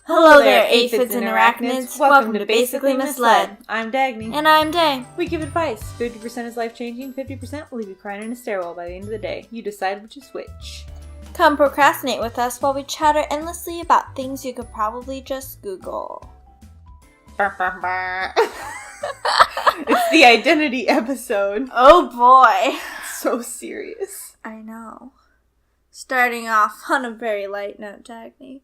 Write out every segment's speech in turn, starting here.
Hello there, aphids and arachnids. Welcome to Basically Misled. I'm Dagny. And I'm Day. We give advice. 50% is life-changing, 50% will leave you crying in a stairwell by the end of the day. You decide which is which. Come procrastinate with us while we chatter endlessly about things you could probably just Google. It's the identity episode. Oh boy. So serious. I know. Starting off on a very light note, Dagny.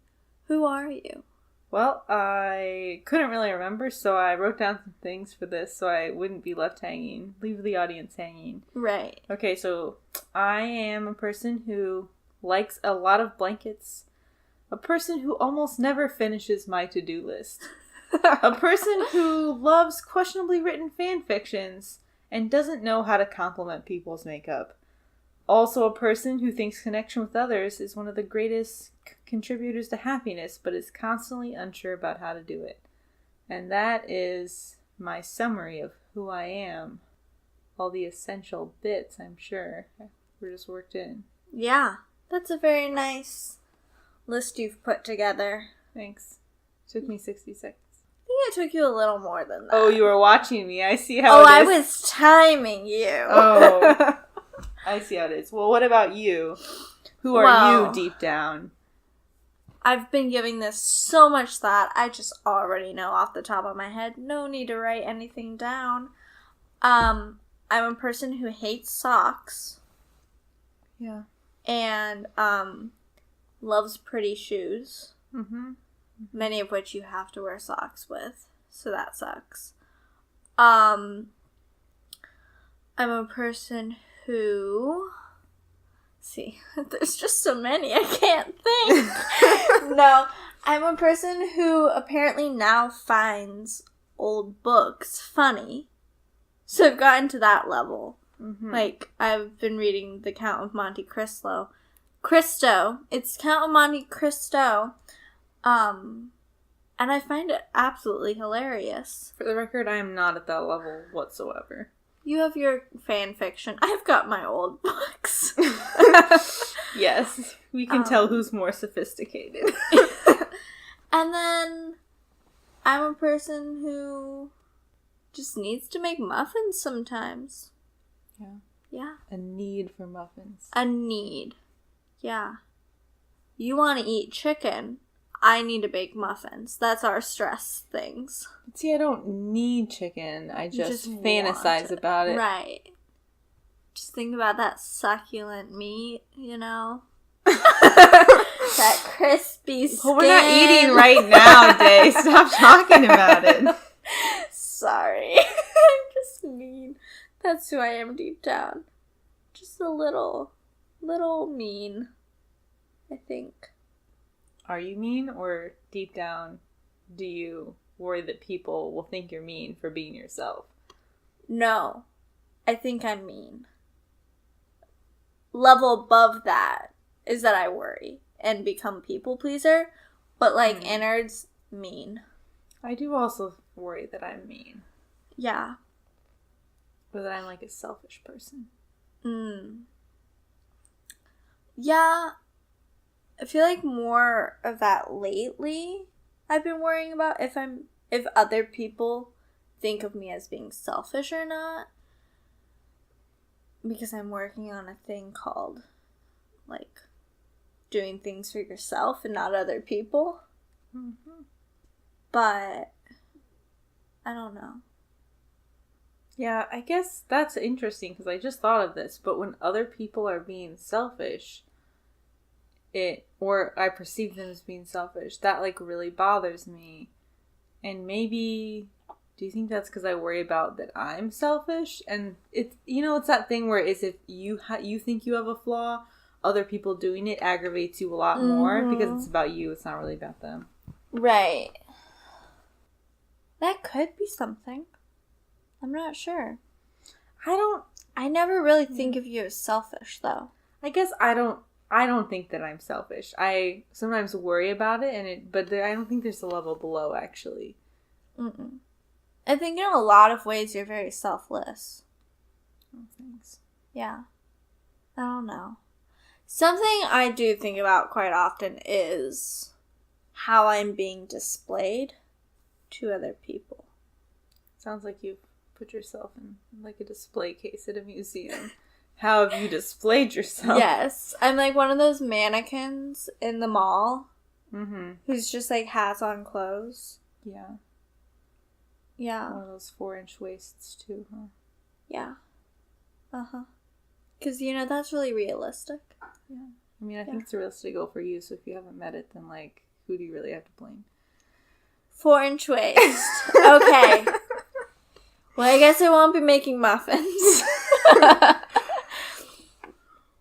Who are you? Well, I couldn't really remember, so I wrote down some things for this so I wouldn't be left hanging. Leave the audience hanging. Right. Okay, so I am a person who likes a lot of blankets. A person who almost never finishes my to-do list. A person who loves questionably written fan fictions and doesn't know how to compliment people's makeup. Also a person who thinks connection with others is one of the greatest contributors to happiness, but is constantly unsure about how to do it. And that is my summary of who I am. All the essential bits, I'm sure, were just worked in. Yeah, that's a very nice list you've put together. Thanks. Took me 60 seconds. I think it took you a little more than that. Oh, you were watching me. I see how it is. I was timing you. Oh. I see how it is. Well, what about you? Who are you deep down? I've been giving this so much thought. I just already know off the top of my head. No need to write anything down. I'm a person who hates socks. Yeah. And loves pretty shoes. Mm-hmm. Many of which you have to wear socks with. So that sucks. I'm a person who... See, there's just so many, I can't think. No, I'm a person who apparently now finds old books funny. So I've gotten to that level. Mm-hmm. Like, I've been reading The Count of Monte Cristo. It's Count of Monte Cristo. And I find it absolutely hilarious. For the record, I am not at that level whatsoever. You have your fan fiction. I've got my old books. Yes, we can tell who's more sophisticated. And then I'm a person who just needs to make muffins sometimes. Yeah. Yeah. A need for muffins. A need. Yeah. You want to eat chicken. I need to bake muffins. That's our stress things. See, I don't need chicken. I just fantasize about it. Right. Just think about that succulent meat, you know? That crispy skin. Well, we're not eating right now, Day. Stop talking about it. Sorry. I'm just mean. That's who I am deep down. Just a little mean, I think. Are you mean, or deep down, do you worry that people will think you're mean for being yourself? No. I think I'm mean. Level above that is that I worry and become people pleaser, but innards, mean. I do also worry that I'm mean. Yeah. Or that I'm like a selfish person. Yeah. I feel like more of that lately. I've been worrying about if other people think of me as being selfish or not. Because I'm working on a thing called, doing things for yourself and not other people. Mm-hmm. But, I don't know. Yeah, I guess that's interesting because I just thought of this. But when other people are being selfish, or I perceive them as being selfish, that really bothers me. And maybe, do you think that's because I worry about that I'm selfish? And it's that thing where if you think you have a flaw, other people doing it aggravates you a lot more because it's about you. It's not really about them. Right. That could be something. I'm not sure. I never really think of you as selfish, though. I guess I don't think that I'm selfish. I sometimes worry about it, but I don't think there's a level below, actually. Mm-mm. I think in a lot of ways you're very selfless. Oh, thanks. Yeah. I don't know. Something I do think about quite often is how I'm being displayed to other people. Sounds like you've put yourself in like a display case at a museum. How have you displayed yourself? Yes. I'm like one of those mannequins in the mall. Mm-hmm. Who's just like has on clothes. Yeah. Yeah. One of those 4-inch waists too, huh? Yeah. Uh-huh. Because, that's really realistic. Yeah. I mean, I think it's a realistic goal for you, so if you haven't met it, then, like, who do you really have to blame? 4-inch waist. Okay. Well, I guess I won't be making muffins.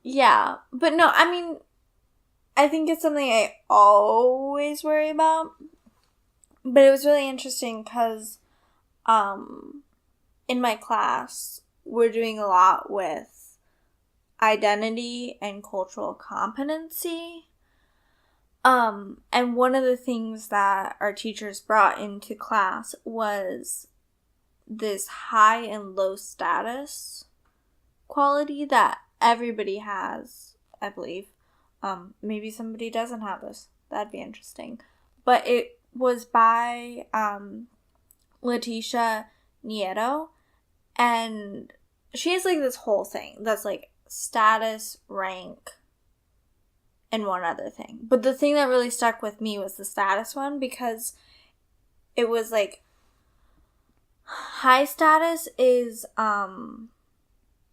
Yeah. But no, I mean, I think it's something I always worry about. But it was really interesting because in my class, we're doing a lot with identity and cultural competency. And one of the things that our teachers brought into class was this high and low status quality that everybody has, I believe. Maybe somebody doesn't have this. That'd be interesting. But it was by Leticia Nieto, and she has like this whole thing that's like status, rank, and one other thing. But the thing that really stuck with me was the status one, because it was like high status is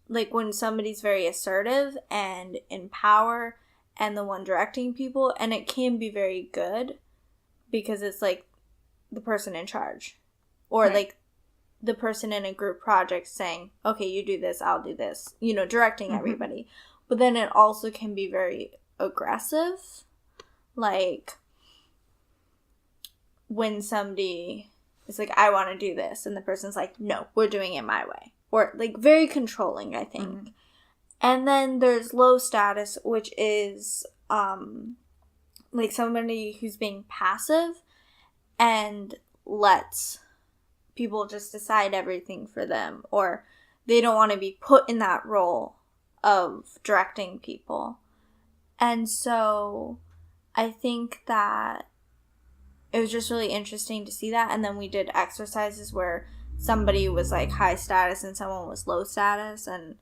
like when somebody's very assertive and in power and the one directing people, and it can be very good because it's like the person in charge, or right. like the person in a group project saying, okay, you do this, I'll do this, directing everybody. But then it also can be very aggressive, like when somebody is like, I want to do this, and the person's like, no, we're doing it my way, or like very controlling, I think. And then there's low status, which is like somebody who's being passive and lets people just decide everything for them, or they don't want to be put in that role of directing people. And so I think that it was just really interesting to see that. And then we did exercises where somebody was like high status and someone was low status, and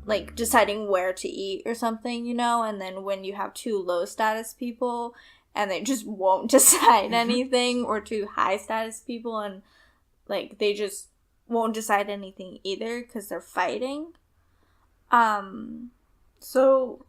like deciding where to eat or something, and then when you have two low status people and they just won't decide anything, or two high status people and like they just won't decide anything either because they're fighting. So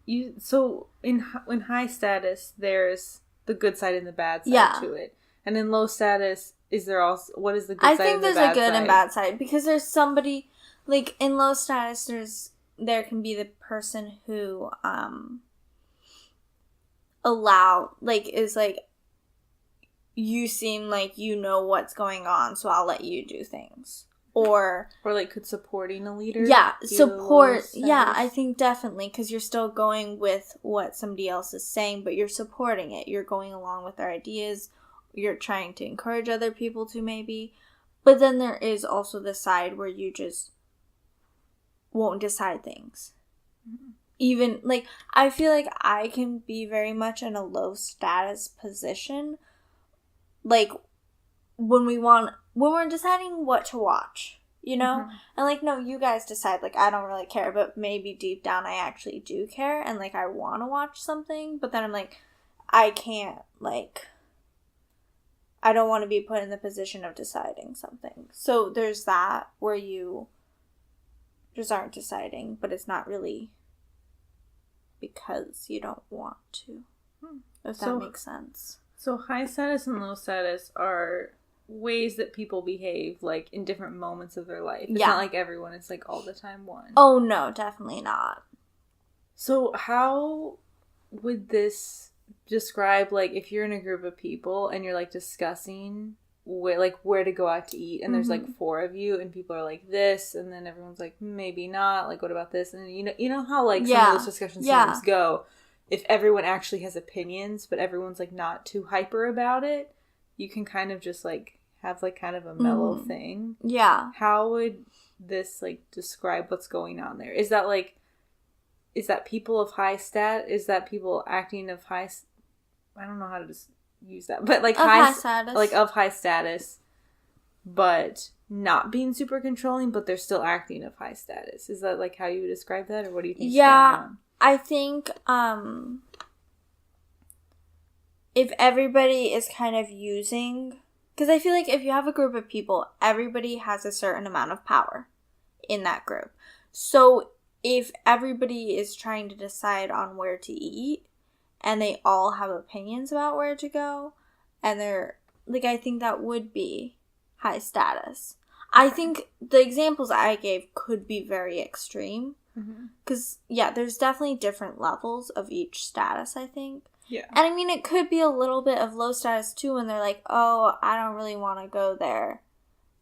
in high status, there's the good side and the bad side to it, and in low status, is there also what is the good side and the bad side? I think there's a good and bad side, because there's somebody like in low status. There can be the person who is like, you seem like you know what's going on, so I'll let you do things. Or like, could supporting a leader? Yeah, support. Yeah, I think definitely, because you're still going with what somebody else is saying, but you're supporting it. You're going along with their ideas. You're trying to encourage other people to, maybe. But then there is also the side where you just won't decide things. Even, like, I feel like I can be very much in a low status position. Like, when we're deciding what to watch, And, like, no, you guys decide, like, I don't really care, but maybe deep down I actually do care, and, like, I want to watch something, but then I'm like, I can't, like, I don't want to be put in the position of deciding something. So there's that, where you just aren't deciding, but it's not really because you don't want to, if that makes sense. So high status and low status are ways that people behave, like, in different moments of their life. It's not like everyone is, like, all the time one. Oh, no, definitely not. So how would this describe, like, if you're in a group of people and you're, like, discussing where to go out to eat, and there's, like, 4 of you, and people are like this, and then everyone's like, maybe not, like, what about this? And you know how, like, some of those discussions sometimes go, if everyone actually has opinions, but everyone's, like, not too hyper about it, you can kind of just, like, have, like, kind of a mellow thing. Yeah. How would this, like, describe what's going on there? Is that, like, is that people of high stat? Is that people acting of high... I don't know how to just... use that, but like high status, like of high status, but not being super controlling, but they're still acting of high status. Is that like how you would describe that, or what do you think? Yeah, I think if everybody is kind of using, because I feel like if you have a group of people, everybody has a certain amount of power in that group. So if everybody is trying to decide on where to eat, and they all have opinions about where to go, and they're, like, I think that would be high status. I think the examples I gave could be very extreme. Because, yeah, there's definitely different levels of each status, I think. Yeah. And, I mean, it could be a little bit of low status, too, when they're like, oh, I don't really want to go there,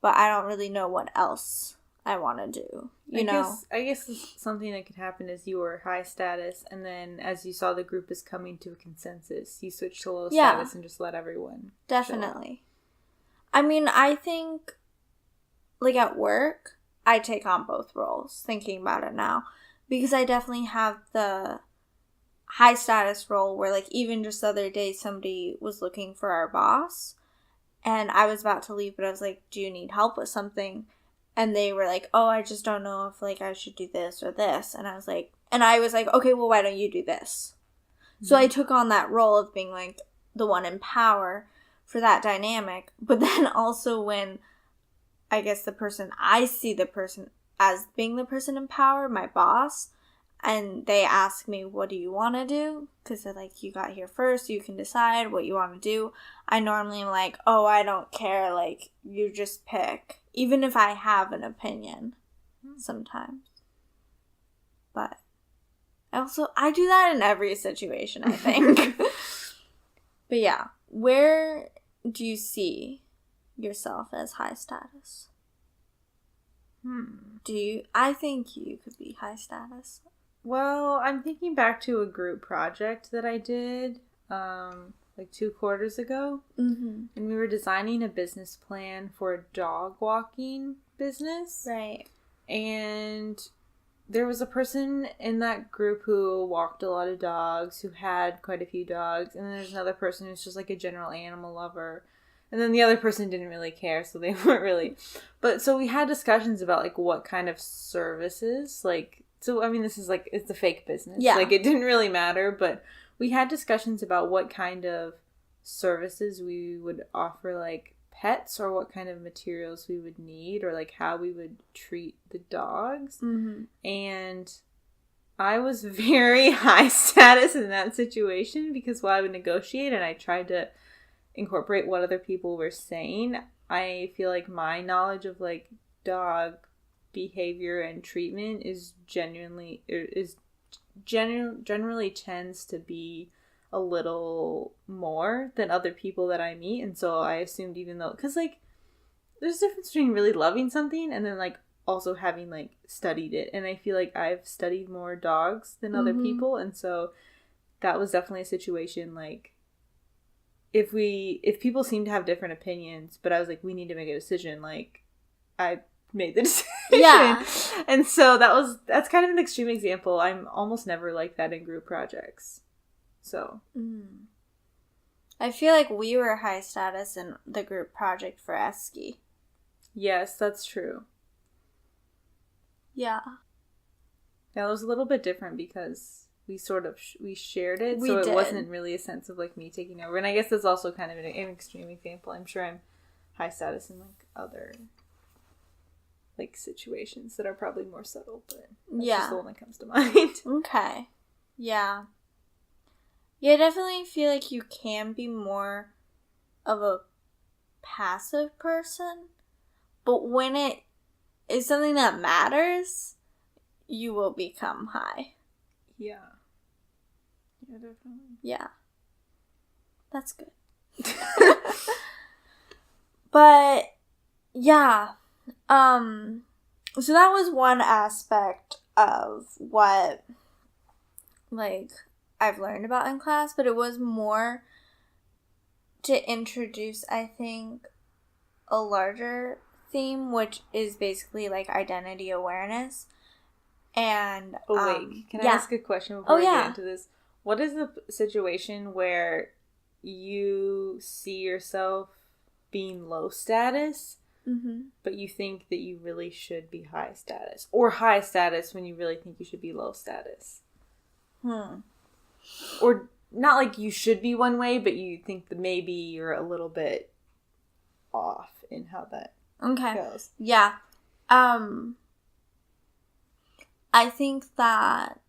but I don't really know what else I want to do, you know? I guess something that could happen is you were high status, and then as you saw the group is coming to a consensus, you switch to low status and just let everyone definitely. I mean, I think, like, at work, I take on both roles, thinking about it now, because I definitely have the high status role where, like, even just the other day, somebody was looking for our boss, and I was about to leave, but I was like, do you need help with something? And they were like, oh, I just don't know if, like, I should do this or this. And I was like, okay, well, why don't you do this? Mm-hmm. So I took on that role of being, like, the one in power for that dynamic. But then also when, I guess, I see the person as being the person in power, my boss, and they ask me, what do you want to do? Because they're like, you got here first, you can decide what you want to do. I normally am like, oh, I don't care, like, you just pick. Even if I have an opinion sometimes. But I do that in every situation, I think. But yeah, where do you yourself as high status? I think you could be high status. Well, I'm thinking back to a group project that I did like 2 quarters ago. And we were designing a business plan for a dog walking business. Right. And there was a person in that group who walked a lot of dogs, who had quite a few dogs. And then there's another person who's just like a general animal lover. And then the other person didn't really care, so they weren't really. But so we had discussions about like what kind of services, like, so I mean, this is like, it's a fake business. Yeah. Like, it didn't really matter, but we had discussions about what kind of services we would offer, like pets, or what kind of materials we would need, or like how we would treat the dogs. And I was very high status in that situation because while I would negotiate and I tried to incorporate what other people were saying, I feel like my knowledge of like dog behavior and treatment generally tends to be a little more than other people that I meet. And so I assumed, even though, because like there's a difference between really loving something and then like also having like studied it, and I feel like I've studied more dogs than other people, and so that was definitely a situation like if people seem to have different opinions, but I was like, we need to make a decision, like I made the decision. Yeah. And so that's kind of an extreme example. I'm almost never like that in group projects. So I feel like we were high status in the group project for Esky. Yes, that's true. Yeah. That was a little bit different because we sort of we shared it, so it wasn't really a sense of like me taking over. And I guess that's also kind of an extreme example. I'm sure I'm high status in like other like situations that are probably more subtle, but that's just the one that comes to mind. Okay. Yeah. Yeah, I definitely feel like you can be more of a passive person, but when it is something that matters, you will become high. Yeah. Yeah, definitely. Yeah. That's good. But, yeah. So that was one aspect of what, like, I've learned about in class, but it was more to introduce, I think, a larger theme, which is basically like identity awareness. And can I ask a question before we get into this? What is the situation where you see yourself being low status, Mm-hmm. but you think that you really should be high status. Or high status when you really think you should be low status. Or not like you should be one way, but you think that maybe you're a little bit off in how that goes. Yeah. I think that...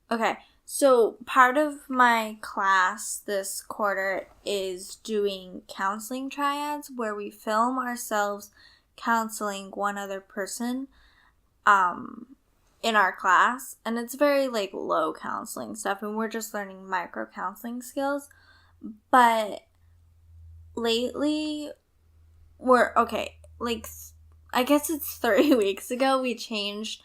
Okay, so part of my class this quarter is doing counseling triads where we film ourselves counseling one other person in our class. And it's very, like, low counseling stuff, and we're just learning micro counseling skills. But lately, I guess it's 3 weeks ago we changed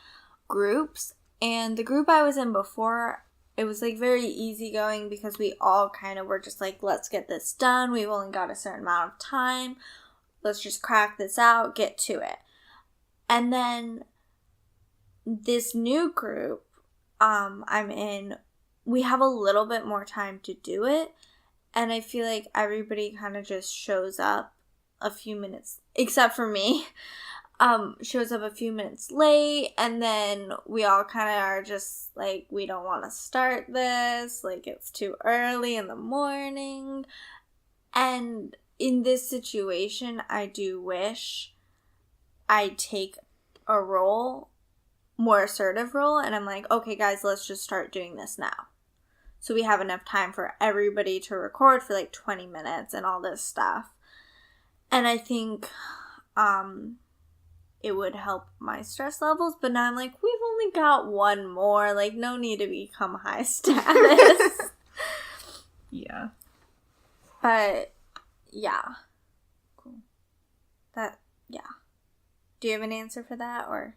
groups, and the group I was in before, it was like very easygoing because we all kind of were just like, let's get this done, we've only got a certain amount of time, let's just crack this out, get to it. And then this new group I'm in, we have a little bit more time to do it, and I feel like everybody kind of just shows up a few minutes, except for me, shows up a few minutes late, and then we all kind of are just like, we don't want to start this, like it's too early in the morning. And in this situation, I do wish I take a role, more assertive role, and I'm like, okay guys, let's just start doing this now. So we have enough time for everybody to record for like 20 minutes and all this stuff. And I think it would help my stress levels, but now I'm like, we've only got one more, like no need to become high status. Yeah. But yeah. Cool. Yeah. Do you have an answer for that, or?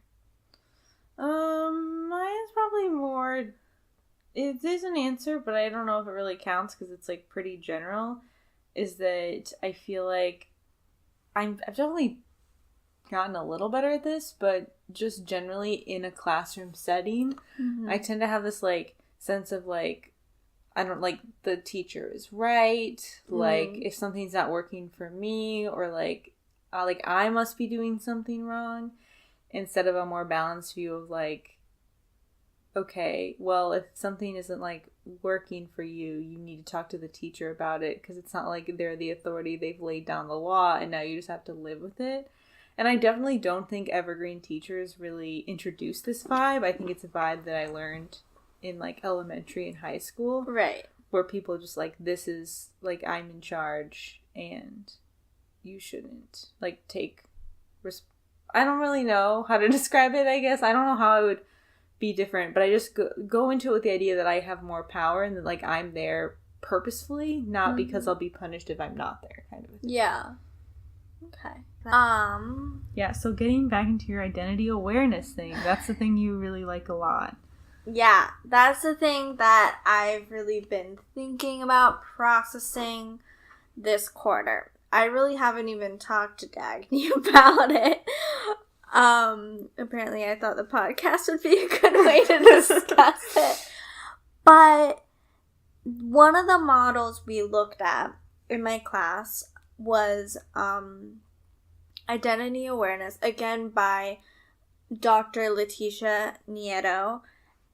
Mine's probably more, it is an answer, but I don't know if it really counts because it's like pretty general, is that I feel like I've definitely gotten a little better at this, but just generally in a classroom setting, I tend to have this like sense of like, I don't like the teacher is right, like if something's not working for me, or like I must be doing something wrong, instead of a more balanced view of like, okay, well, if something isn't like working for you, you need to talk to the teacher about it, because it's not like they're the authority, they've laid down the law and now you just have to live with it. And I definitely don't think evergreen teachers really introduce this vibe. I think it's a vibe that I learned in like elementary and high school, Right. where people just like, this is like, I'm in charge and you shouldn't like take I don't really know how to describe it, I guess. I don't know how I would be different, but I just go into it with the idea that I have more power and that like I'm there purposefully, not because I'll be punished if I'm not there, kind of. Yeah. Okay. Yeah, so getting back into your identity awareness thing, that's the thing you really like a lot. Yeah, that's the thing that I've really been thinking about processing this quarter. I really haven't even talked to Dagny about it. Apparently I thought the podcast would be a good way to discuss it. But one of the models we looked at in my class was identity awareness, again by Dr. Leticia Nieto,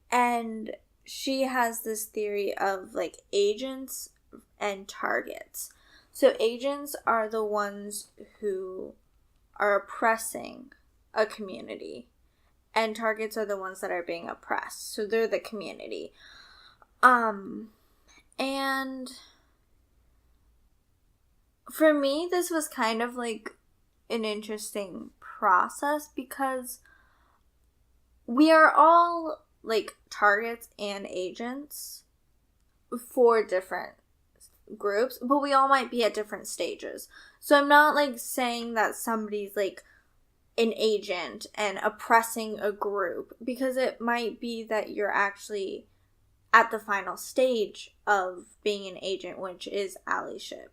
and she has this theory of like agents and targets. So agents are the ones who are oppressing a community, and targets are the ones that are being oppressed. So they're the community. And for me, this was kind of like an interesting process because we are all like targets and agents for different groups, but we all might be at different stages. So I'm not like saying that somebody's like an agent and oppressing a group, because it might be that you're actually at the final stage of being an agent, which is allyship,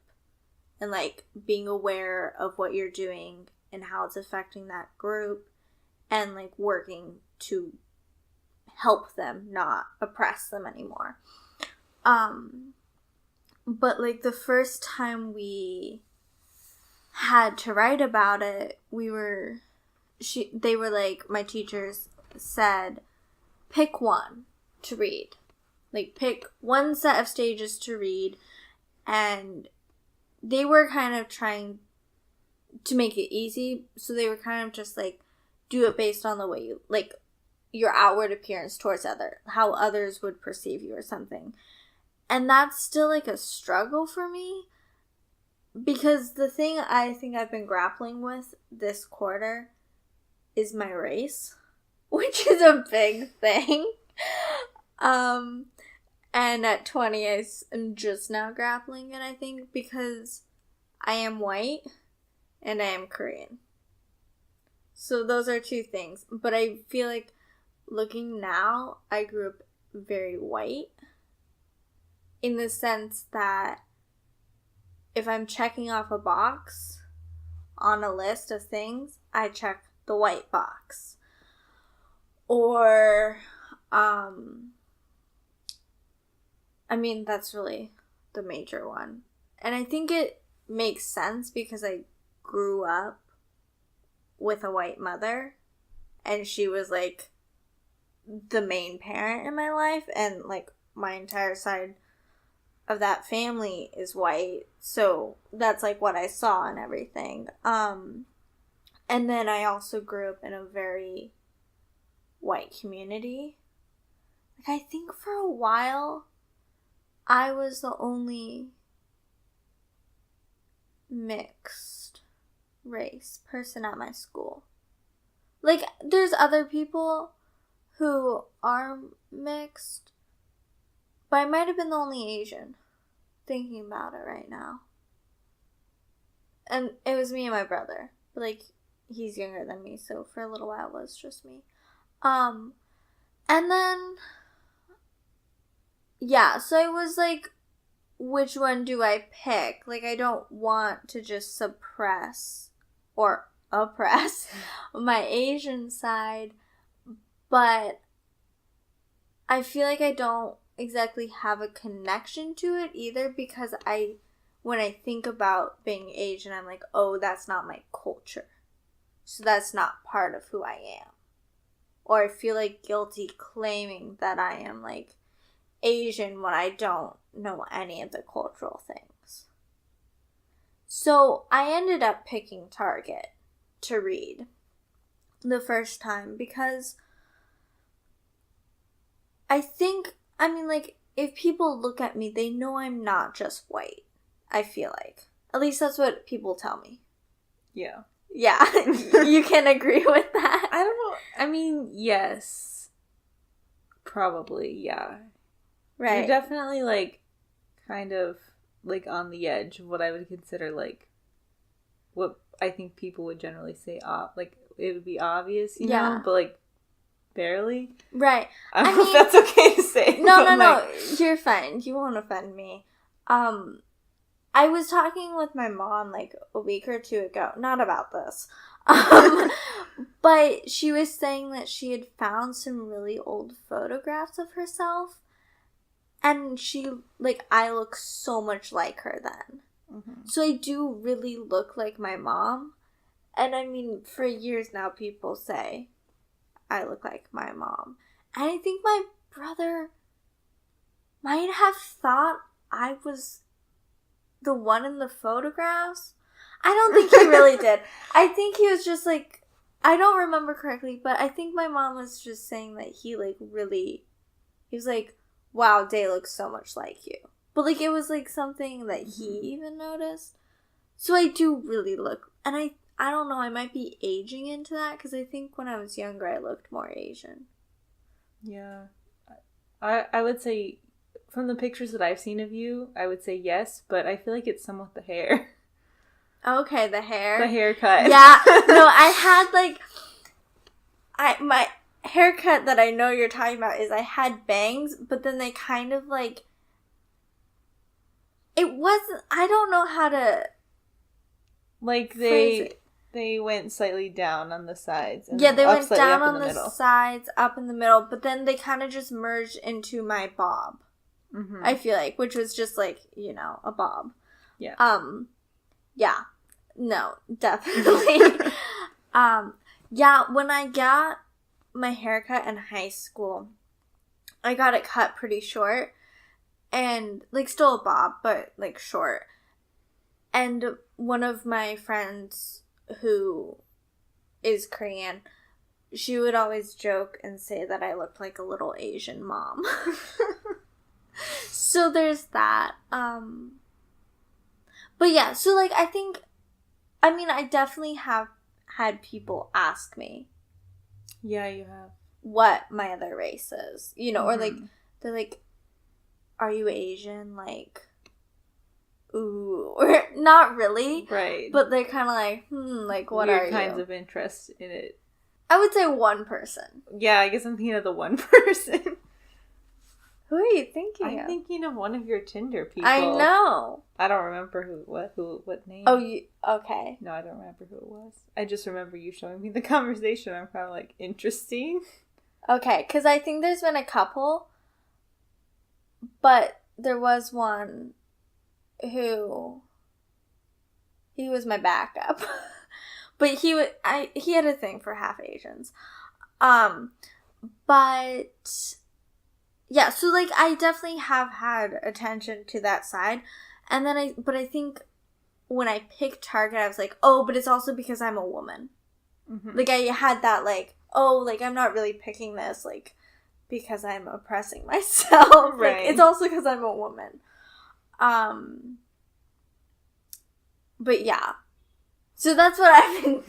and like being aware of what you're doing and how it's affecting that group, and like working to help them not oppress them anymore. But, like, the first time we had to write about it, they were like, my teachers said, pick one to read. Like, pick one set of stages to read. And they were kind of trying to make it easy. So they were kind of just, like, do it based on the way you, like, your outward appearance towards how others would perceive you or something. And that's still, like, a struggle for me. Because the thing I think I've been grappling with this quarter is my race. Which is a big thing. And at 20, I'm just now grappling it, I think. Because I am white and I am Korean. So those are two things. But I feel like looking now, I grew up very white. In the sense that if I'm checking off a box on a list of things, I check the white box. Or, I mean, that's really the major one. And I think it makes sense because I grew up with a white mother. And she was, like, the main parent in my life. And, like, my entire side of that family is white, so that's like what I saw and everything. And then I also grew up in a very white community. Like, I think for a while I was the only mixed race person at my school. Like, there's other people who are mixed, but I might have been the only Asian, thinking about it right now. And it was me and my brother. But, like, he's younger than me, so for a little while it was just me. And then, yeah, so I was like, which one do I pick? Like, I don't want to just suppress or oppress my Asian side, but I feel like I don't exactly have a connection to it either, because when I think about being Asian, I'm like, oh, that's not my culture, so that's not part of who I am. Or I feel like guilty claiming that I am, like, Asian when I don't know any of the cultural things. So I ended up picking Target to read the first time because I think, I mean, like, if people look at me, they know I'm not just white, I feel like. At least that's what people tell me. Yeah. Yeah. You can agree with that? I don't know. I mean, yes. Probably, yeah. Right. You're definitely, like, kind of, like, on the edge of what I would consider, like, what I think people would generally say, like, it would be obvious, you know? But, like, barely. Right. I don't know if that's okay to say. No. You're fine. You won't offend me. I was talking with my mom, like, a week or two ago. Not about this. But she was saying that she had found some really old photographs of herself. And she, like, I look so much like her then. Mm-hmm. So I do really look like my mom. And I mean, for years now, people say I look like my mom. And I think my brother might have thought I was the one in the photographs. I don't think he really did. I think he was just like, I don't remember correctly, but I think my mom was just saying that he, like, really, he was like, wow, Day looks so much like you. But, like, it was, like, something that he even noticed. So I do really look, and I don't know, I might be aging into that, because I think when I was younger, I looked more Asian. Yeah. I would say, from the pictures that I've seen of you, I would say yes, but I feel like it's somewhat the hair. Okay, the hair. The haircut. Yeah. No, I had, like, my haircut that I know you're talking about is I had bangs, but then they kind of, like, it wasn't, I don't know how to, like, they went slightly down on the sides. And yeah, they went down on the middle. Sides, up in the middle, but then they kind of just merged into my bob. Mm-hmm. I feel like, which was just like, you know, a bob. Yeah. Yeah. No, definitely. Yeah, when I got my haircut in high school, I got it cut pretty short. And, like, still a bob, but, like, short. And one of my friends who is Korean, she would always joke and say that I looked like a little Asian mom. So there's that. But yeah, so, like, I definitely have had people ask me. Yeah, you have. What my other race is. You know, or, like, Mm-hmm. they're like, are you Asian? Like, ooh. Or not really. Right. But they're kind of like, like, what Weird are you? kinds of interest in it. I would say one person. Yeah, I guess I'm thinking of the one person. Who are you thinking of? I'm thinking of one of your Tinder people. I know. I don't remember what name. Oh, you, okay. No, I don't remember who it was. I just remember you showing me the conversation. I'm kind of like, interesting. Okay, because I think there's been a couple, but there was one who, he was my backup. But he had a thing for half Asians. But yeah, so, like, I definitely have had attention to that side. And then I think when I picked Target, I was like, oh, but it's also because I'm a woman. Mm-hmm. Like, I had that, like, oh, like, I'm not really picking this, like, because I'm oppressing myself. Right. Like, it's also because I'm a woman. But yeah. So that's what I've been,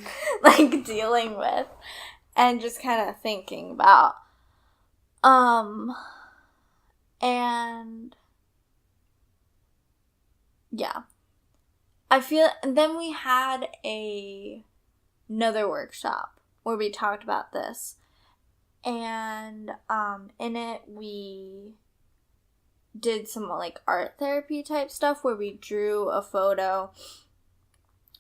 like, dealing with and just kind of thinking about. And yeah. I feel, and then we had another workshop where we talked about this. And in it we did some, like, art therapy type stuff where we drew a photo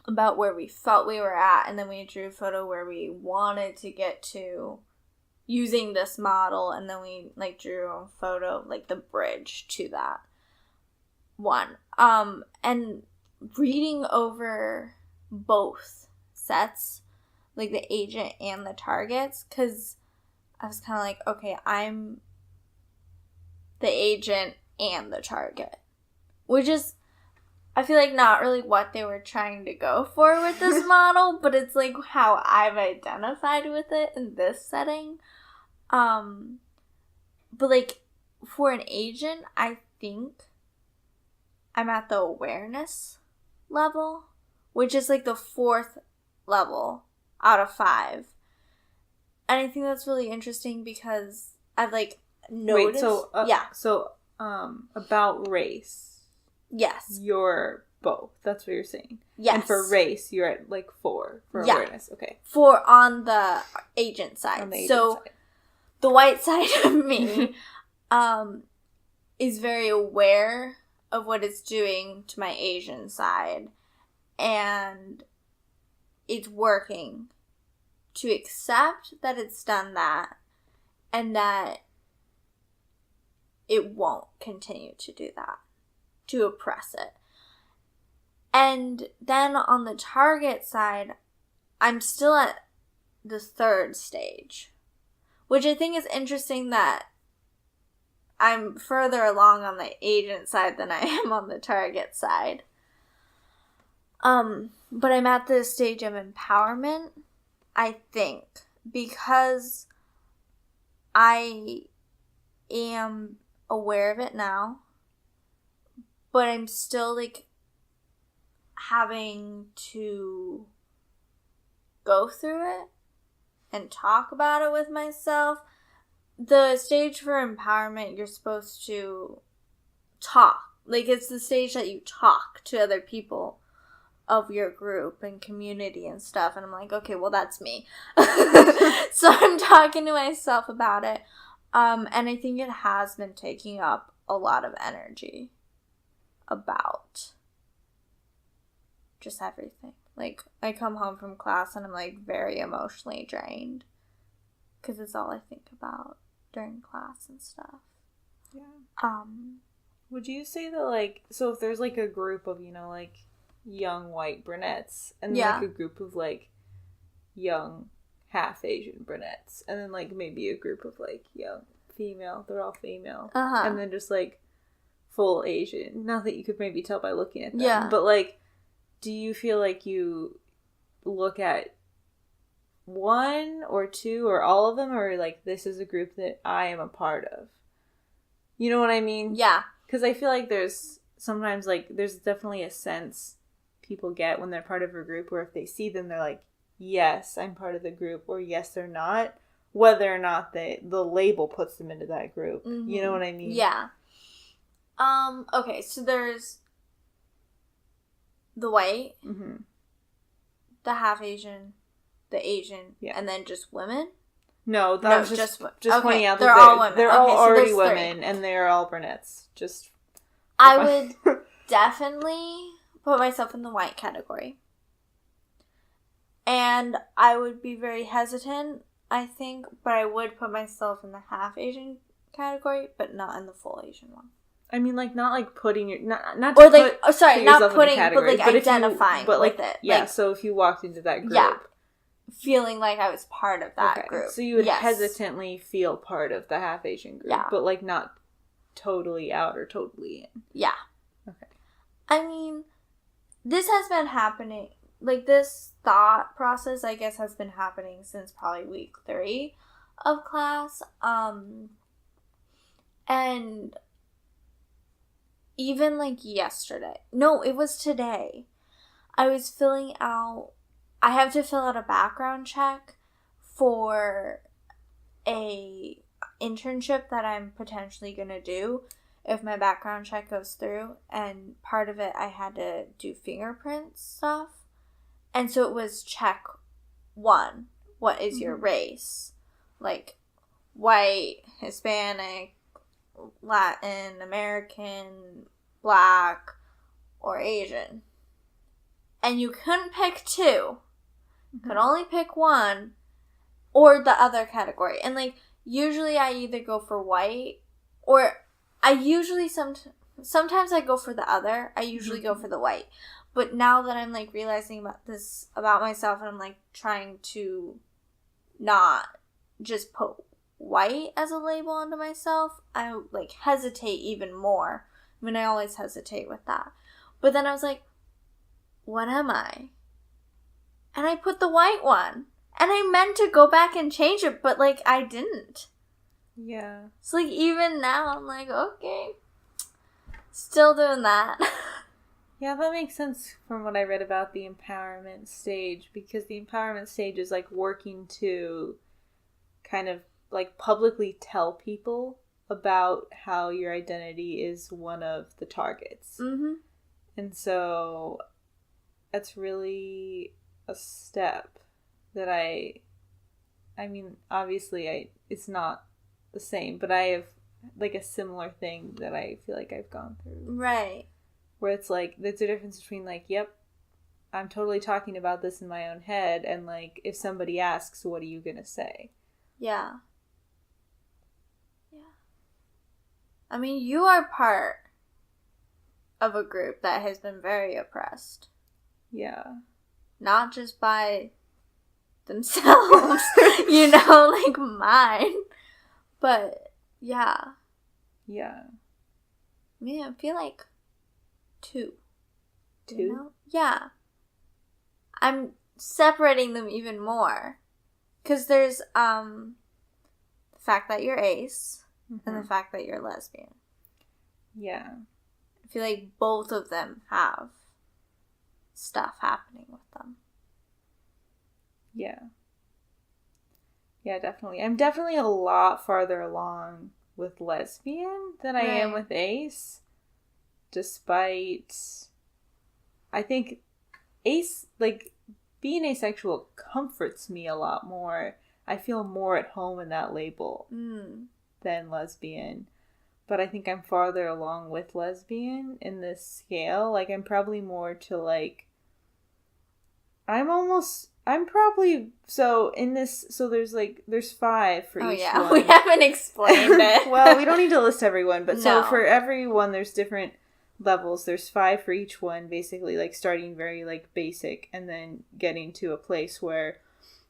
about where we felt we were at, and then we drew a photo where we wanted to get to using this model, and then we, like, drew a photo of, like, the bridge to that one. And reading over both sets, like the agent and the targets, because I was kind of like, okay, I'm the agent and the target, which is, I feel like, not really what they were trying to go for with this model, but it's, like, how I've identified with it in this setting. But, like, for an agent, I think I'm at the awareness level, which is, like, the 4th level out of 5. And I think that's really interesting because I've, like, noticed. Wait, so, about race. Yes. You're both. That's what you're saying. Yes. And for race, you're at, like, 4 for awareness. Okay. 4 on the agent side. On the agent side. The white side of me is very aware of what it's doing to my Asian side. And it's working to accept that it's done that and that it won't continue to do that, to oppress it. And then on the target side, I'm still at the 3rd stage, which I think is interesting that I'm further along on the agent side than I am on the target side. But I'm at this stage of empowerment, I think, because I am aware of it now, but I'm still, like, having to go through it and talk about it with myself. The stage for empowerment, you're supposed to talk. Like, it's the stage that you talk to other people of your group and community and stuff. And I'm like, okay, well, that's me. So I'm talking to myself about it. And I think it has been taking up a lot of energy about just everything. Like, I come home from class and I'm, like, very emotionally drained because it's all I think about during class and stuff. Yeah. Would you say that, like, so if there's, like, a group of, you know, like, young white brunettes, and then, like, a group of, like, young half Asian brunettes, and then, like, maybe a group of, like, young female, they're all female, and then just, like, full Asian, not that you could maybe tell by looking at them, but, like, do you feel like you look at one or two or all of them, or, like, this is a group that I am a part of? You know what I mean? Yeah. Because I feel like there's sometimes, like, there's definitely a sense people get when they're part of a group where if they see them, they're like, yes, I'm part of the group, or yes, they're not, whether or not the label puts them into that group. Mm-hmm. You know what I mean? Yeah. Okay, so there's the white, the half Asian, the Asian, and then just women? No, that was just pointing out that they're all women. They're all already women, and they're all brunettes. Just, I would definitely put myself in the white category. And I would be very hesitant, I think, but I would put myself in the half Asian category, but not in the full Asian one. I mean, like, not like putting your not or like put, not putting, but like identifying with it. Yeah. Like, so if you walked into that group, feeling like I was part of that group. So you would hesitantly feel part of the half Asian group, but like not totally out or totally in. Yeah. Okay. I mean, this has been happening. Like, this thought process, I guess, has been happening since probably week 3 of class. And even, like, yesterday. No, it was today. I was filling out... I have to fill out a background check for a internship that I'm potentially going to do if my background check goes through. And part of it, I had to do fingerprint stuff. And so it was check 1. What is your race? Like, white, Hispanic, Latin, American, Black, or Asian. And you couldn't pick 2. You could only pick 1 or the other category. And, like, usually I either go for white or I usually sometimes I go for the other. I usually go for the white. But now that I'm, like, realizing about this about myself and I'm, like, trying to not just put white as a label onto myself, I, like, hesitate even more. I mean, I always hesitate with that. But then I was like, what am I? And I put the white one. And I meant to go back and change it, but, like, I didn't. Yeah. So, like, even now, I'm like, okay. Still doing that. Yeah, that makes sense from what I read about the empowerment stage, because the empowerment stage is, like, working to kind of, like, publicly tell people about how your identity is one of the targets. Mm-hmm. And so that's really a step that I mean, obviously it's not the same, but I have, like, a similar thing that I feel like I've gone through. Right. Where it's like, there's a difference between, like, yep, I'm totally talking about this in my own head, and, like, if somebody asks, what are you gonna say? Yeah. Yeah. I mean, you are part of a group that has been very oppressed. Yeah. Not just by themselves, you know, like mine. But, yeah. Yeah. I mean, I feel like 2. 2? You know? Yeah. I'm separating them even more. Because there's, the fact that you're ace, and the fact that you're lesbian. Yeah. I feel like both of them have stuff happening with them. Yeah. Yeah, definitely. I'm definitely a lot farther along with lesbian than I am with ace. Despite, I think ace, like, being asexual comforts me a lot more. I feel more at home in that label than lesbian. But I think I'm farther along with lesbian in this scale. Like, I'm probably more to, like, I'm probably, so in this, so there's 5 for each one. We haven't explained it. Well, we don't need to list everyone, but so No. for everyone, there's different levels. There's 5 for each one, basically, like, starting very, like, basic, and then getting to a place where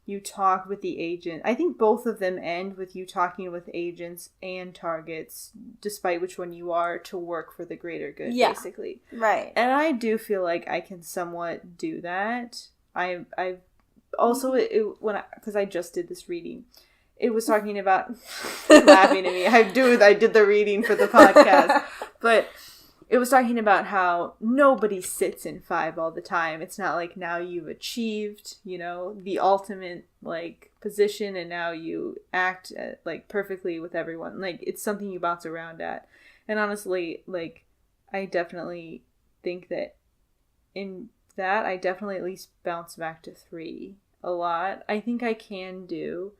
you talk with the agent. I think both of them end with you talking with agents and targets, despite which one you are, to work for the greater good, basically. Right. And I do feel like I can somewhat do that. I also, because I just did this reading, it was talking about, laughing at me, I did the reading for the podcast, but it was talking about how nobody sits in 5 all the time. It's not like now you've achieved, the ultimate, like, position, and now you act, like, perfectly with everyone. Like, it's something you bounce around at. And honestly, like, I definitely think that in that, I definitely at least bounce back to 3 a lot. I think I can do,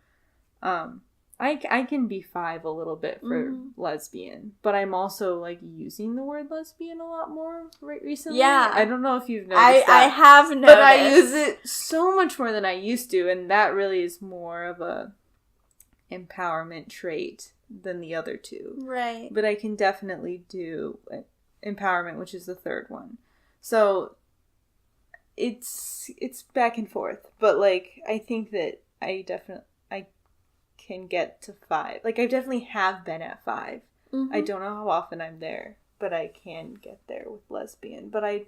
I can be 5 a little bit for lesbian, but I'm also, like, using the word lesbian a lot more recently. Yeah. I don't know if you've noticed that. I have noticed. But I use it so much more than I used to, and that really is more of a empowerment trait than the other 2. Right. But I can definitely do empowerment, which is the 3rd one. So it's back and forth, but, like, I think that I can get to 5. Like, I definitely have been at 5. Mm-hmm. I don't know how often I'm there, but I can get there with lesbian. But I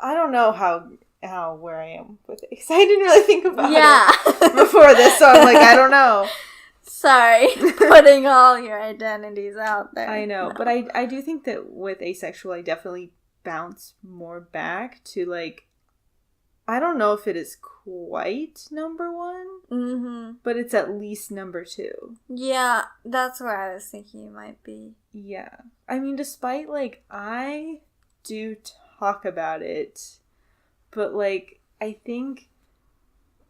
don't know how where I am with it, because I didn't really think about it before this, so I'm like, I don't know. Sorry, putting all your identities out there. I know, but I do think that with asexual, I definitely bounce more back to, like, I don't know if it is quite number 1, but it's at least number 2. Yeah, that's where I was thinking it might be. Yeah. I mean, despite, like, I do talk about it, but, like, I think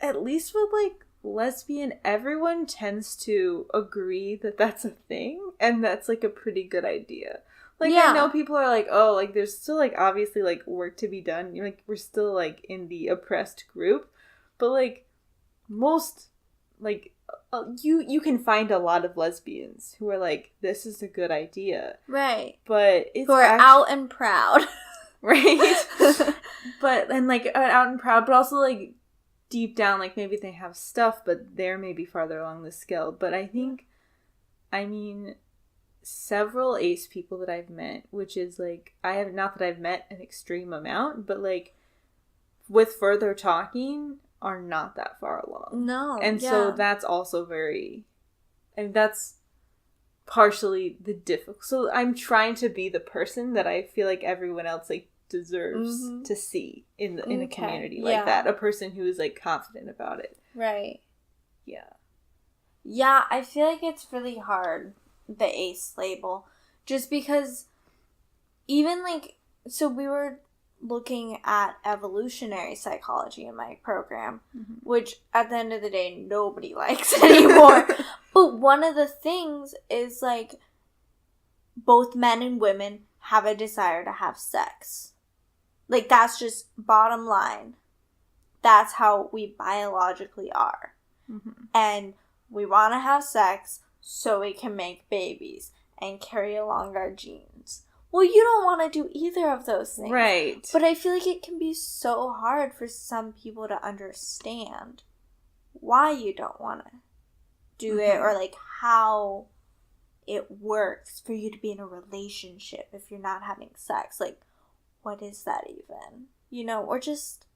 at least with, like, lesbian, everyone tends to agree that that's a thing, and that's, like, a pretty good idea. Like, I know people are like, oh, like, there's still, like, obviously, like, work to be done. You're like, we're still, like, in the oppressed group. But, like, most, like, you can find a lot of lesbians who are like, this is a good idea. Right. But it's who are out and proud. Right? But, and, like, out and proud, but also, like, deep down, like, maybe they have stuff, but they're maybe farther along the scale. But I think, I mean, several ace people that I've met, which is, like, not that I've met an extreme amount, but, like, with further talking, are not that far along. No. And so that's also that's partially the difficult. So I'm trying to be the person that I feel like everyone else, like, deserves to see in a community like that. A person who is, like, confident about it. Right. Yeah. Yeah, I feel like it's really hard, the ace label, just because even, like, so we were looking at evolutionary psychology in my program, which at the end of the day nobody likes anymore. But one of the things is, like, both men and women have a desire to have sex. Like, that's just bottom line. That's how we biologically are. And we want to have sex so we can make babies and carry along our genes. Well, you don't want to do either of those things. Right. But I feel like it can be so hard for some people to understand why you don't want to do it, or, like, how it works for you to be in a relationship if you're not having sex. Like, what is that even? You know, or just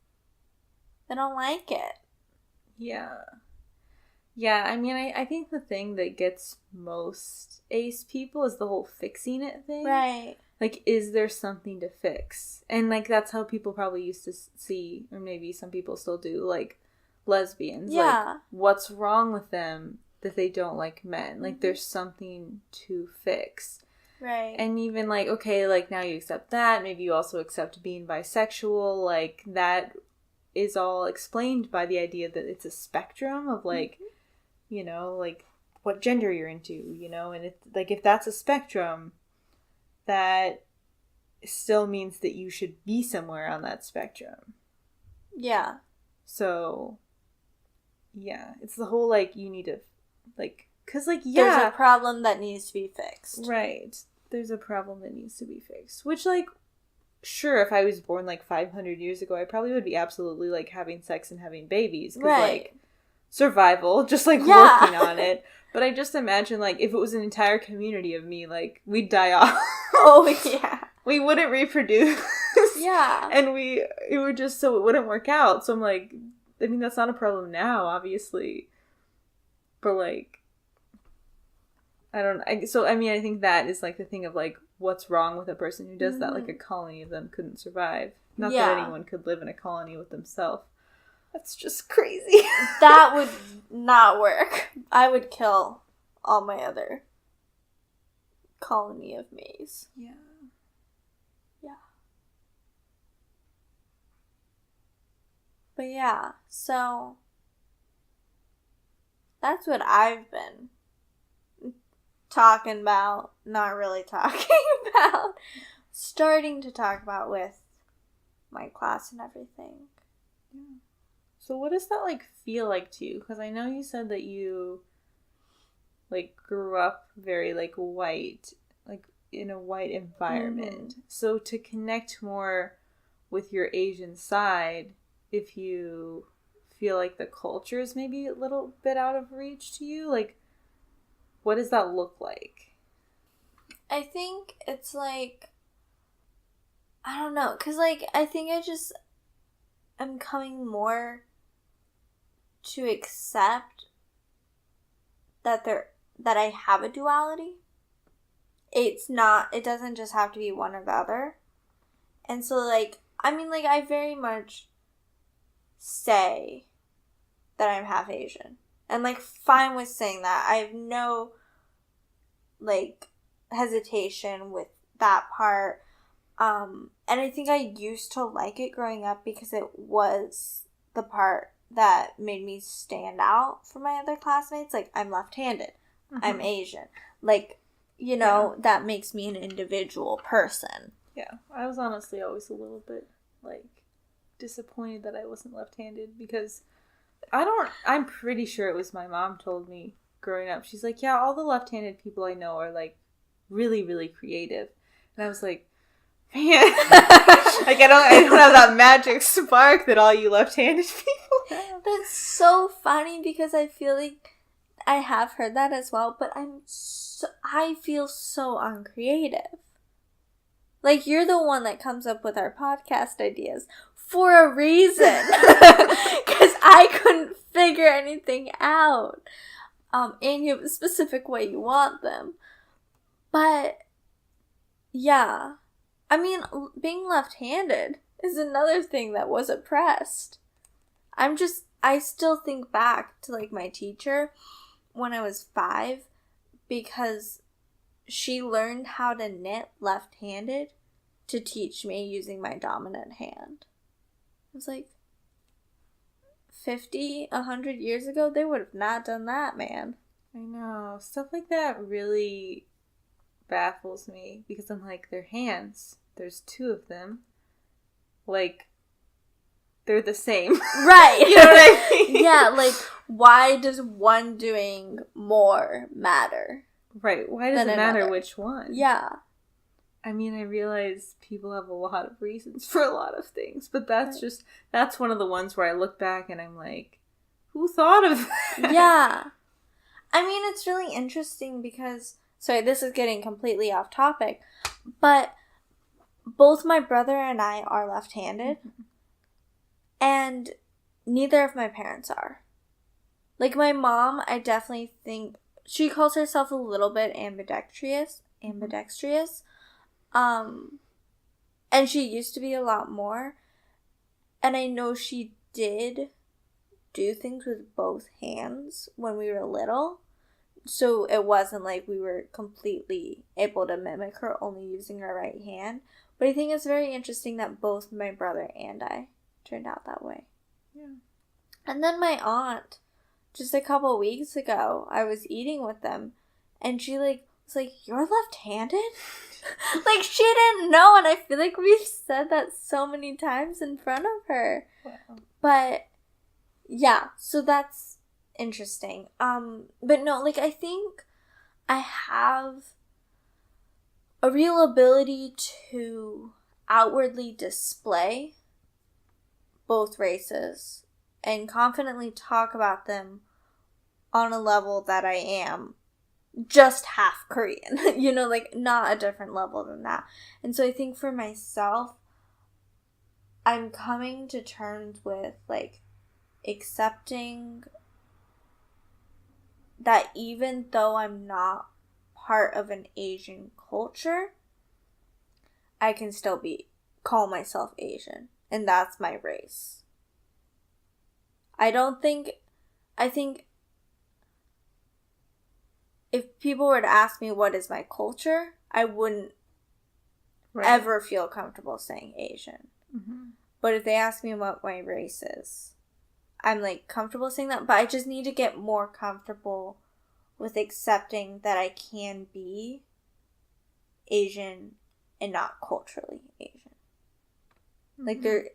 they don't like it. Yeah. Yeah, I mean, I think the thing that gets most ace people is the whole fixing it thing. Right. Like, is there something to fix? And, like, that's how people probably used to see, or maybe some people still do, like, lesbians. Yeah. Like, what's wrong with them that they don't like men? Like, there's something to fix. Right. And even, like, okay, like, now you accept that. Maybe you also accept being bisexual. Like, that is all explained by the idea that it's a spectrum of, like, you know, like, what gender you're into, you know? And it's, like, if that's a spectrum, that still means that you should be somewhere on that spectrum. Yeah. So, yeah. It's the whole, like, you need to, like, because, like, There's a problem that needs to be fixed. Right. There's a problem that needs to be fixed. Which, like, sure, if I was born, like, 500 years ago, I probably would be absolutely, like, having sex and having babies. Because, like, survival, just, like, working on it. But I just imagine, like, if it was an entire community of me, like, we'd die off. Oh, yeah. We wouldn't reproduce. Yeah. And it would just, so it wouldn't work out. So I'm like, I mean, that's not a problem now, obviously. But, like, I think that is, like, the thing of, like, what's wrong with a person who does that? Like, a colony of them couldn't survive. Not that anyone could live in a colony with themselves. That's just crazy. That would not work. I would kill all my other colony of mays. Yeah. Yeah. But yeah, so that's what I've been talking about, not really talking about, starting to talk about with my class and everything. Yeah. So what does that, like, feel like to you? Because I know you said that you, like, grew up very, like, white, like, in a white environment. Mm-hmm. So to connect more with your Asian side, if you feel like the culture is maybe a little bit out of reach to you, like, what does that look like? I think it's, like, I don't know, because, like, I think I'm coming more to accept that I have a duality. It doesn't just have to be one or the other. And so, like, I mean, like, I very much say that I'm half Asian. And, like, fine with saying that. I have no, like, hesitation with that part. And I think I used to like it growing up because it was the part that made me stand out from my other classmates. Like, I'm left-handed. Mm-hmm. I'm Asian. Like, you know, that makes me an individual person. Yeah. I was honestly always a little bit, like, disappointed that I wasn't left-handed because I'm pretty sure it was my mom told me growing up. She's like, yeah, all the left-handed people I know are, like, really, really creative. And I was like, man, like, I don't have that magic spark that all you left-handed people have. That's so funny because I feel like I have heard that as well, but I feel so uncreative. Like, you're the one that comes up with our podcast ideas for a reason. Because I couldn't figure anything out. And you have a specific way you want them. But, yeah. I mean, being left-handed is another thing that was oppressed. I still think back to, like, my teacher when I was 5 because she learned how to knit left-handed to teach me using my dominant hand. I was like, 50, 100 years ago, they would have not done that, man. I know. Stuff like that really baffles me because I'm like, they're hands. There's 2 of them. Like, they're the same. Right. You know what I mean? Yeah, like, why does one doing more matter? Right. Why does it matter which one? Yeah. I mean, I realize people have a lot of reasons for a lot of things, but that's one of the ones where I look back and I'm like, who thought of that? Yeah. I mean, it's really interesting because, sorry, this is getting completely off topic, but both my brother and I are left-handed, and neither of my parents are. Like, my mom, I definitely think, she calls herself a little bit ambidextrous, and she used to be a lot more, and I know she did do things with both hands when we were little, so it wasn't like we were completely able to mimic her only using our right hand. But I think it's very interesting that both my brother and I turned out that way. Yeah. And then my aunt, just a couple weeks ago, I was eating with them, and she, like, It's like, you're left-handed? Like, she didn't know, and I feel like we've said that so many times in front of her. Wow. But, yeah, so that's interesting. But no, like, I think I have a real ability to outwardly display both races and confidently talk about them on a level that I am just half Korean, you know, like not a different level than that. And so I think for myself, I'm coming to terms with like accepting that even though I'm not part of an Asian culture, I can still call myself Asian, and that's my race. I think if people were to ask me what is my culture, I wouldn't ever feel comfortable saying Asian. Mm-hmm. But if they ask me what my race is, I'm like comfortable saying that, but I just need to get more comfortable with accepting that I can be Asian and not culturally Asian. Mm-hmm. Like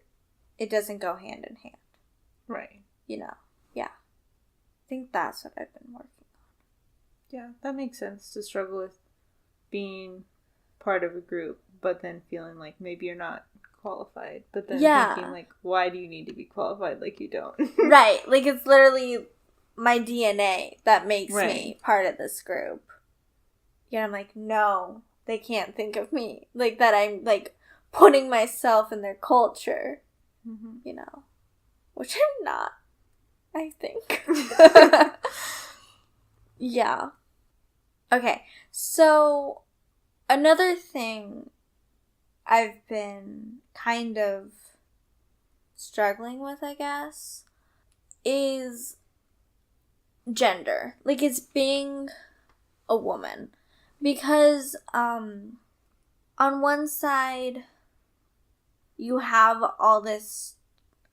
it doesn't go hand in hand. Right. You know. Yeah. I think that's what I've been working on. Yeah, that makes sense, to struggle with being part of a group, but then feeling like maybe you're not qualified, but then thinking like, why do you need to be qualified? Like, you don't. Right. Like, it's literally my DNA that makes me part of this group. Yeah, I'm like, no, they can't think of me like that. I'm like putting myself in their culture, you know, which I'm not, I think. Yeah. Okay, so another thing I've been kind of struggling with, I guess, is gender. Like, it's being a woman. Because, on one side, you have all this,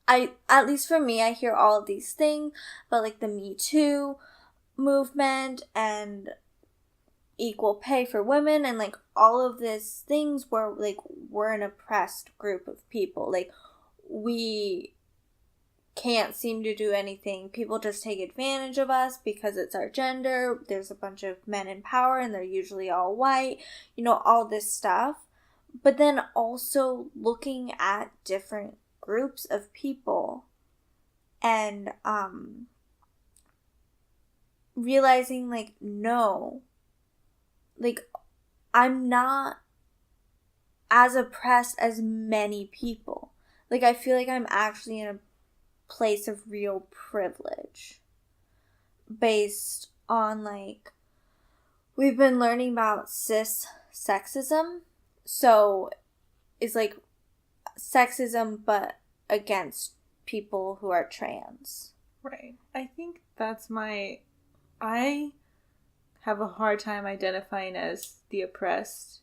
at least for me, I hear all of these things about, like, the Me Too movement and equal pay for women and, like, all of these things where, like, we're an oppressed group of people. Like, we can't seem to do anything. People just take advantage of us because it's our gender. There's a bunch of men in power and they're usually all white. You know, all this stuff. But then also looking at different groups of people and realizing, like, no, like, I'm not as oppressed as many people. Like, I feel like I'm actually in a place of real privilege based on, like, we've been learning about cis sexism. So it's like sexism but against people who are trans. Right. I think I have a hard time identifying as the oppressed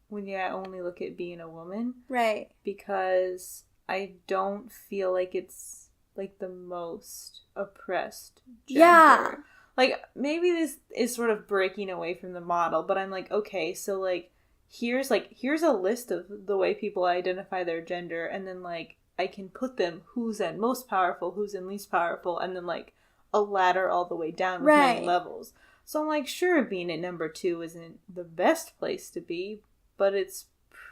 when you only look at being a woman. Right. Because I don't feel like it's like the most oppressed gender. Yeah. Like, maybe this is sort of breaking away from the model, but I'm like, okay, so like here's a list of the way people identify their gender, and then like I can put them who's in most powerful, who's in least powerful, and then like a ladder all the way down with many levels. So I'm like, sure, being at number 2 isn't the best place to be, but it's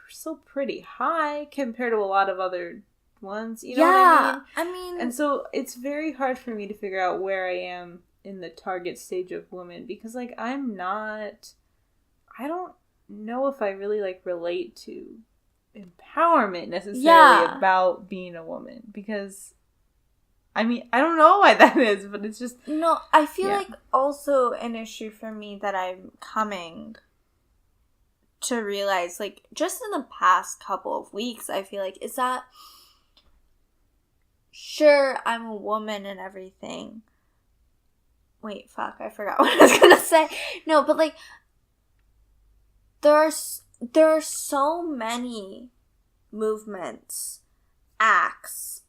still pretty high compared to a lot of other ones, you know what I mean? And so it's very hard for me to figure out where I am in the target stage of woman, because like I don't know if I really like relate to empowerment necessarily about being a woman, because I mean, I don't know why that is, but it's just... No, I feel like also an issue for me that I'm coming to realize, like, just in the past couple of weeks, I feel like, is that, sure, I'm a woman and everything. Wait, fuck, I forgot what I was gonna say. No, but, like, there are so many movements, acts,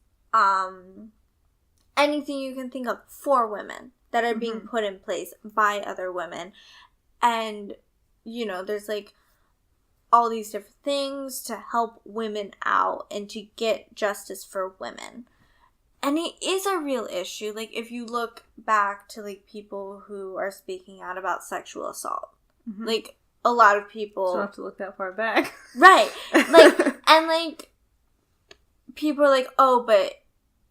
anything you can think of for women that are being put in place by other women. And you know, there's, like, all these different things to help women out and to get justice for women. And it is a real issue. Like, if you look back to, like, people who are speaking out about sexual assault. Mm-hmm. Like, a lot of people... So don't have to look that far back. Right. Like, and, like, people are like, oh, but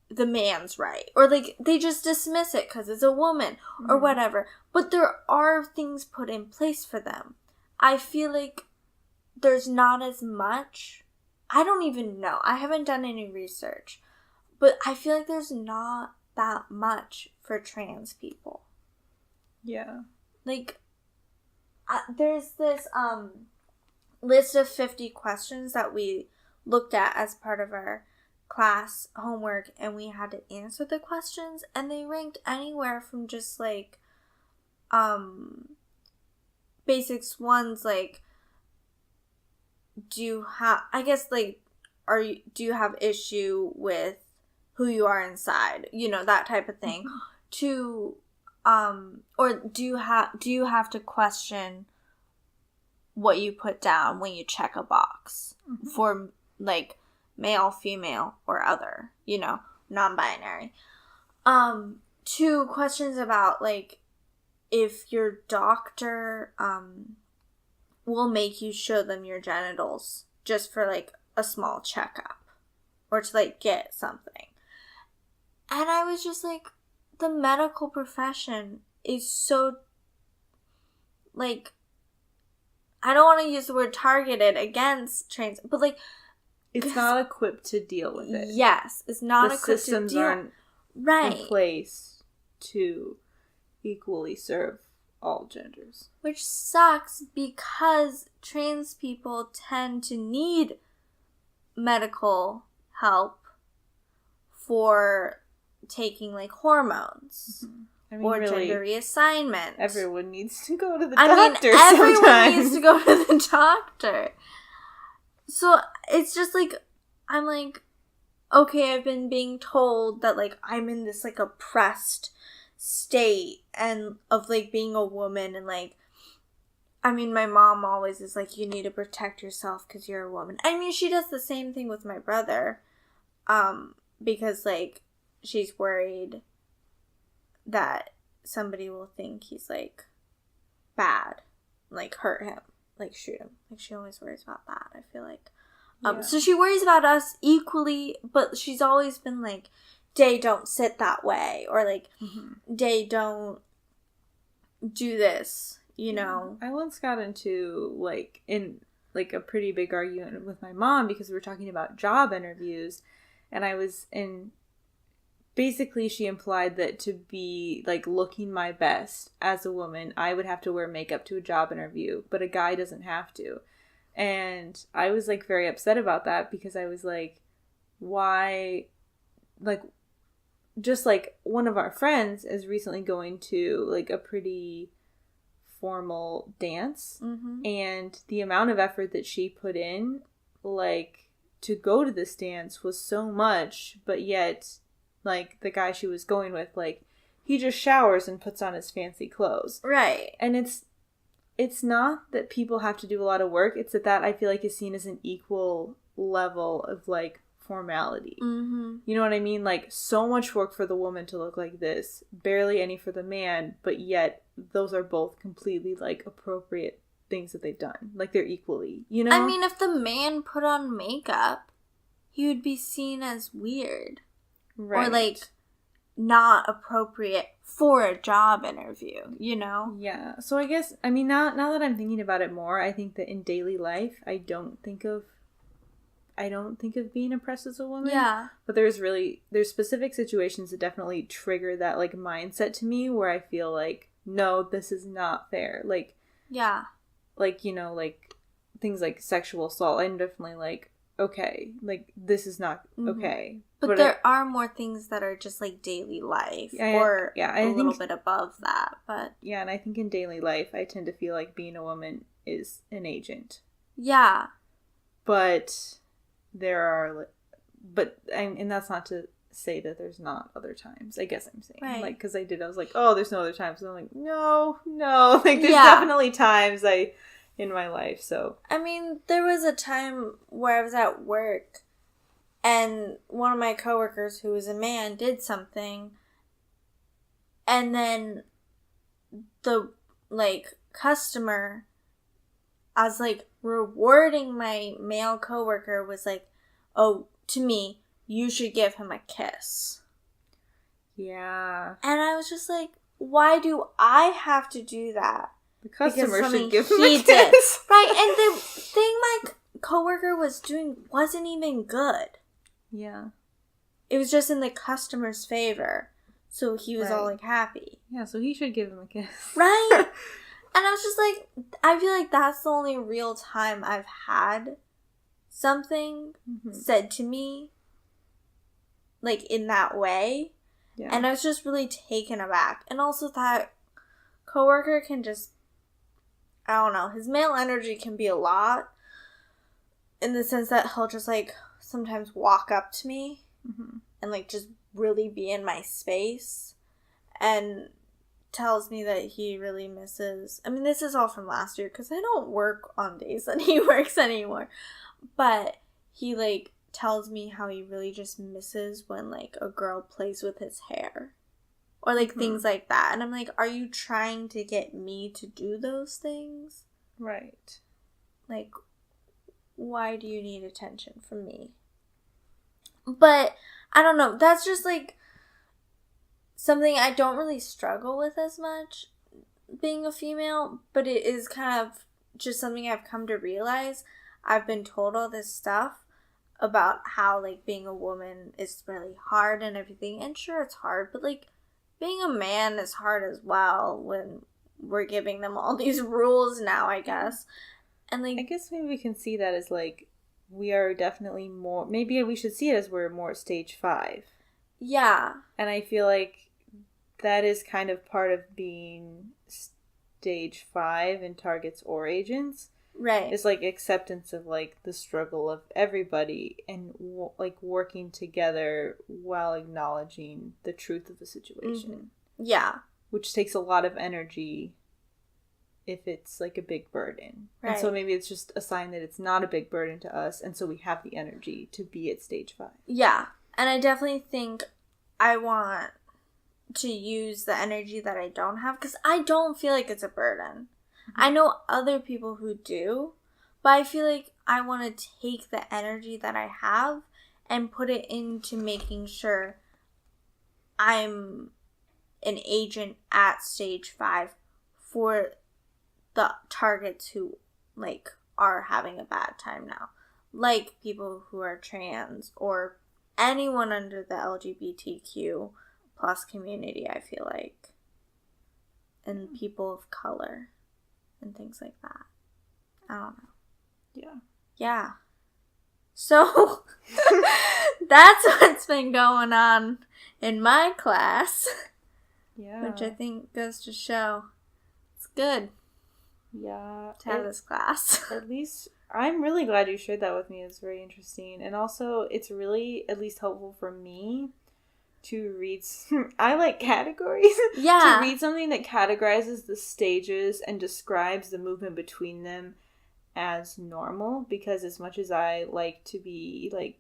the man's right. Or, like, they just dismiss it because it's a woman or whatever. But there are things put in place for them. I feel like there's not as much. I don't even know. I haven't done any research. But I feel like there's not that much for trans people. Yeah. Like, there's this list of 50 questions that we looked at as part of our class homework, and we had to answer the questions, and they ranked anywhere from just, like, basics ones, like, do you have issue with who you are inside, you know, that type of thing, to or do you have to question what you put down when you check a box for, like, male, female, or other, you know, non-binary. 2 questions about, like, if your doctor will make you show them your genitals just for, like, a small checkup or to, like, get something. And I was just like, the medical profession is so, like, I don't want to use the word targeted against trans, but, like, it's not equipped to deal with it. Yes, it's not equipped to deal. The systems aren't in place to equally serve all genders. Which sucks because trans people tend to need medical help for taking, like, hormones. I mean, or really, gender reassignment. Everyone needs to go to the doctor sometimes. Everyone needs to go to the doctor. So, it's just, like, I'm like, okay, I've been being told that, like, I'm in this, like, oppressed state and of, like, being a woman, and, like, I mean, my mom always is like, you need to protect yourself because you're a woman. I mean, she does the same thing with my brother, because, like, she's worried that somebody will think he's, like, bad, like, hurt him, like, shoot him. Like, she always worries about that, I feel like. So she worries about us equally, but she's always been like, Day, don't sit that way, or, like, Day, don't do this, you know? I once got into, like, a pretty big argument with my mom because we were talking about job interviews, and I was in... Basically, she implied that to be, like, looking my best as a woman, I would have to wear makeup to a job interview, but a guy doesn't have to. And I was, like, very upset about that because I was like, why, like, just, like, one of our friends is recently going to, like, a pretty formal dance, and the amount of effort that she put in, like, to go to this dance was so much, but yet... Like, the guy she was going with, like, he just showers and puts on his fancy clothes. Right. And it's not that people have to do a lot of work. It's that I feel like is seen as an equal level of, like, formality. You know what I mean? Like, so much work for the woman to look like this. Barely any for the man. But yet, those are both completely, like, appropriate things that they've done. Like, they're equally, you know? I mean, if the man put on makeup, he would be seen as weird. Right. Or, like, not appropriate for a job interview, you know? Yeah. So I guess, I mean, now that I'm thinking about it more, I think that in daily life, I don't think of being oppressed as a woman. Yeah. But there's specific situations that definitely trigger that, like, mindset to me where I feel like, no, this is not fair. Like, yeah. Like, you know, like, things like sexual assault, I'm definitely like, okay, like, this is not okay. But there are more things that are just, like, daily life, or a little bit above that, but... Yeah, and I think in daily life, I tend to feel like being a woman is an agent. Yeah. But there are... And that's not to say that there's not other times, I guess I'm saying. Right. Like, because I was like, oh, there's no other times. And I'm like, no. Like, there's definitely times I in my life, so. I mean, there was a time where I was at work and one of my coworkers who was a man did something, and then the, like, customer, as, like, rewarding my male coworker was like, oh, to me, you should give him a kiss. Yeah. And I was just like, why do I have to do that? The customer should give him a kiss. Right, and the thing my coworker was doing wasn't even good. Yeah. It was just in the customer's favor. So he was all, like, happy. Yeah, so he should give him a kiss. Right? And I was just like, I feel like that's the only real time I've had something said to me, like, in that way. Yeah. And I was just really taken aback. And also that coworker can just, I don't know, his male energy can be a lot, in the sense that he'll just, like, sometimes walk up to me and, like, just really be in my space and tells me that he really misses, I mean, this is all from last year because I don't work on days that he works anymore, but he, like, tells me how he really just misses when, like, a girl plays with his hair or, like, things like that. And I'm like, are you trying to get me to do those things? Right. Like, why do you need attention from me? But I don't know, that's just, like, something I don't really struggle with as much, being a female, but it is kind of just something I've come to realize. I've been told all this stuff about how, like, being a woman is really hard and everything, and sure, it's hard, but, like, being a man is hard as well when we're giving them all these rules now, I guess. And, like, I guess maybe we can see that as, like, we are definitely more, maybe we should see it as we're more stage 5. Yeah. And I feel like that is kind of part of being stage 5 in targets or agents. Right. It's, like, acceptance of, like, the struggle of everybody and, like, working together while acknowledging the truth of the situation. Yeah. Which takes a lot of energy if it's, like, a big burden. Right. And so maybe it's just a sign that it's not a big burden to us, and so we have the energy to be at stage 5. Yeah. And I definitely think I want to use the energy that I don't have, because I don't feel like it's a burden. I know other people who do, but I feel like I want to take the energy that I have and put it into making sure I'm an agent at stage 5 for the targets who, like, are having a bad time now. Like people who are trans or anyone under the LGBTQ plus community, I feel like. And people of color. And things like that. I don't know. Yeah. Yeah. So, that's what's been going on in my class. Yeah. Which I think goes to show it's good. Yeah. To have this class. At least, I'm really glad you shared that with me. It's very interesting. And also, it's really, at least helpful for me to read, I like categories. Yeah. To read something that categorizes the stages and describes the movement between them as normal, because as much as I like to be, like,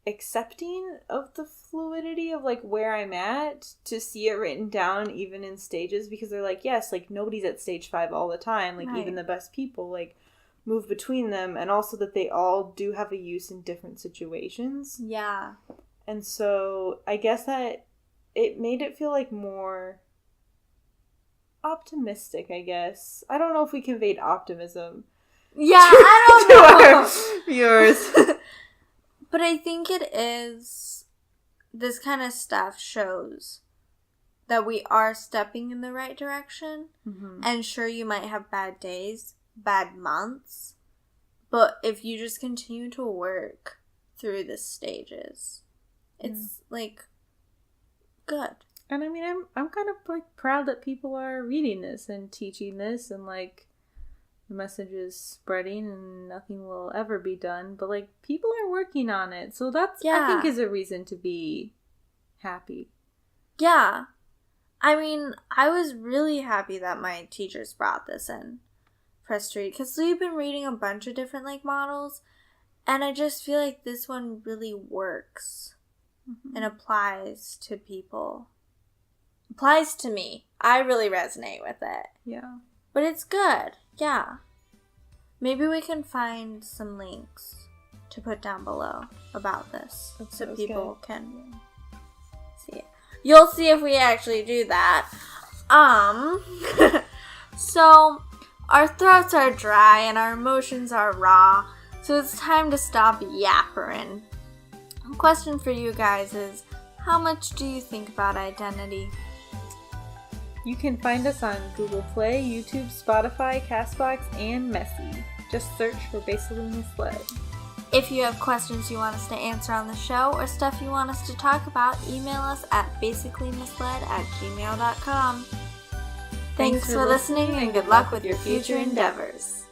accepting of the fluidity of, like, where I'm at, to see it written down even in stages, because they're like, yes, like, nobody's at stage 5 all the time, like, right. Even the best people, like, move between them, and also that they all do have a use in different situations. Yeah. And so I guess that it made it feel like more optimistic, I guess. I don't know if we conveyed optimism. Yeah, I don't know. To our viewers. But I think it is, this kind of stuff shows that we are stepping in the right direction. Mm-hmm. And sure, you might have bad days, bad months, but if you just continue to work through the stages, it's, like, good. And I mean, I'm kind of, like, proud that people are reading this and teaching this, and, like, the message is spreading and nothing will ever be done, but, like, people are working on it. So that's, I think, is a reason to be happy. Yeah. I mean, I was really happy that my teachers brought this in frustrated because we've been reading a bunch of different like models, and I just feel like this one really works and applies to people. Applies to me. I really resonate with it. Yeah. But it's good. Yeah. Maybe we can find some links to put down below about this so people can see it. You'll see if we actually do that. So our throats are dry and our emotions are raw, so it's time to stop yappering. The question for you guys is, how much do you think about identity? You can find us on Google Play, YouTube, Spotify, CastBox, and Messy. Just search for Basically Misled. If you have questions you want us to answer on the show or stuff you want us to talk about, email us at basiciallymisled@gmail.com. Thanks for listening and good luck with your future endeavors.